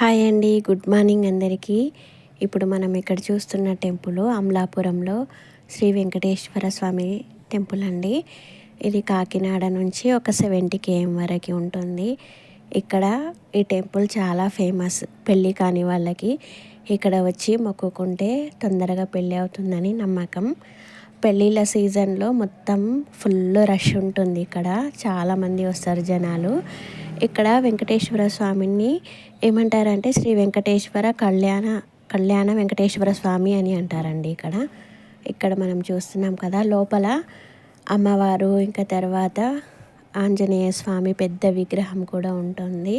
Hi అండి, good morning అందరికీ. ఇప్పుడు మనం ఇక్కడ చూస్తున్న టెంపుల్ అమలాపురంలో శ్రీ వెంకటేశ్వర స్వామి టెంపుల్ అండి. ఇది కాకినాడ నుంచి ఒక 70 km వరకు ఉంటుంది. ఇక్కడ ఈ టెంపుల్ చాలా ఫేమస్. పెళ్ళి కాని వాళ్ళకి ఇక్కడ వచ్చి మొక్కుకుంటే తొందరగా పెళ్ళి అవుతుందని నమ్మకం. పెళ్ళిళ్ళ సీజన్లో మొత్తం ఫుల్ రష్ ఉంటుంది. ఇక్కడ చాలామంది వస్తారు జనాలు. ఇక్కడ వెంకటేశ్వర స్వామిని ఏమంటారంటే శ్రీ వెంకటేశ్వర కళ్యాణ వెంకటేశ్వర స్వామి అని అంటారండి. ఇక్కడ మనం చూస్తున్నాం కదా, లోపల అమ్మవారు ఇంకా తర్వాత ఆంజనేయ స్వామి పెద్ద విగ్రహం కూడా ఉంటుంది.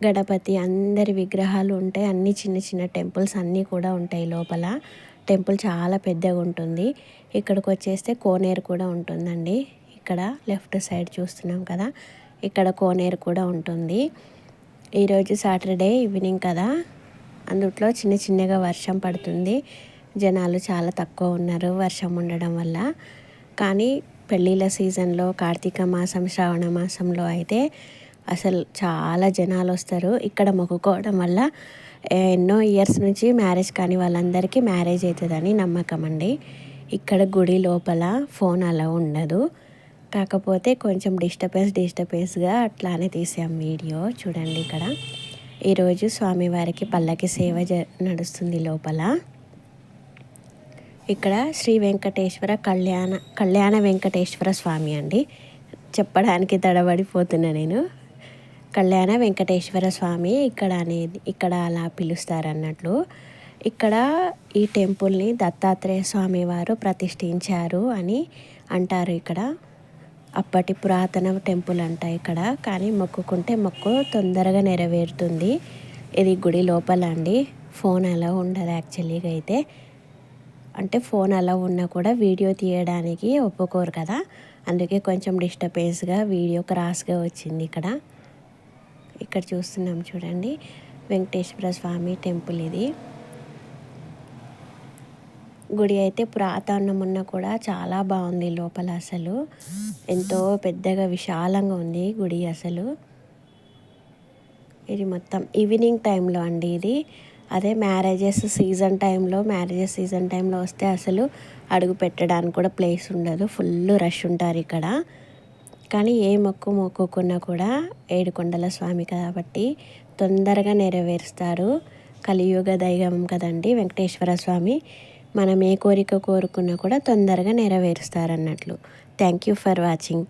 గణపతి అందరి విగ్రహాలు ఉంటాయి. అన్ని చిన్న చిన్న టెంపుల్స్ అన్నీ కూడా ఉంటాయి లోపల. టెంపుల్ చాలా పెద్దగా ఉంటుంది. ఇక్కడికి వచ్చేస్తే కోనేరు కూడా ఉంటుందండి. ఇక్కడ లెఫ్ట్ సైడ్ చూస్తున్నాం కదా, ఇక్కడ కోనేరు కూడా ఉంటుంది. ఈరోజు సాటర్డే ఈవినింగ్ కదా, అందుట్లో చిన్న చిన్నగా వర్షం పడుతుంది. జనాలు చాలా తక్కువ ఉన్నారు వర్షం ఉండడం వల్ల. కానీ పెళ్ళిళ్ళ సీజన్లో కార్తీక మాసం శ్రావణ మాసంలో అయితే అసలు చాలా జనాలు వస్తారు. ఇక్కడ మొక్కుకోవడం వల్ల ఎన్నో ఇయర్స్ నుంచి మ్యారేజ్ కాని వాళ్ళందరికీ మ్యారేజ్ అవుతుందని నమ్మకం అండి. ఇక్కడ గుడి లోపల ఫోన్ అలా ఉండదు. కాకపోతే కొంచెం డిస్టర్బెన్స్గా అట్లానే తీసాం వీడియో. చూడండి, ఇక్కడ ఈరోజు స్వామివారికి పల్లకి సేవ నడుస్తుంది లోపల. ఇక్కడ శ్రీ వెంకటేశ్వర కళ్యాణ వెంకటేశ్వర స్వామి అండి. చెప్పడానికి తడబడిపోతున్నా నేను. కళ్యాణ వెంకటేశ్వర స్వామి ఇక్కడ అలా పిలుస్తారు అన్నట్లు. ఇక్కడ ఈ టెంపుల్ని దత్తాత్రేయ స్వామి వారు ప్రతిష్ఠించారు అని అంటారు. ఇక్కడ అప్పటి పురాతన టెంపుల్ అంట ఇక్కడ. కానీ మొక్కుకుంటే మొక్కు తొందరగా నెరవేరుతుంది. ఇది గుడి లోపల అండి. ఫోన్ అలా ఉండదు యాక్చువల్లీగా అయితే. అంటే ఫోన్ అలా ఉన్నా కూడా వీడియో తీయడానికి ఒప్పుకోరు కదా, అందుకే కొంచెం డిస్టర్బెన్స్గా వీడియో క్రాస్గా వచ్చింది. ఇక్కడ చూస్తున్నాం చూడండి, వెంకటేశ్వర స్వామి టెంపుల్ ఇది. గుడి అయితే పురాతనం ఉన్న కూడా చాలా బాగుంది లోపల. అసలు ఎంతో పెద్దగా విశాలంగా ఉంది గుడి అసలు. ఇది మొత్తం ఈవినింగ్ టైంలో అండి ఇది. అదే మ్యారేజెస్ సీజన్ టైంలో వస్తే అసలు అడుగు పెట్టడానికి కూడా ప్లేస్ ఉండదు. ఫుల్ రష్ ఉంటారు ఇక్కడ. కానీ ఏ మొక్కుకున్నా కూడా ఏడుకొండల స్వామి కాబట్టి తొందరగా నెరవేరుస్తారు. కలియుగ దైవం కదండి వెంకటేశ్వర స్వామి. మనం ఏ కోరిక కోరుకున్నా కూడా తొందరగా నెరవేరుస్తారు అన్నట్లు. Thank you for watching.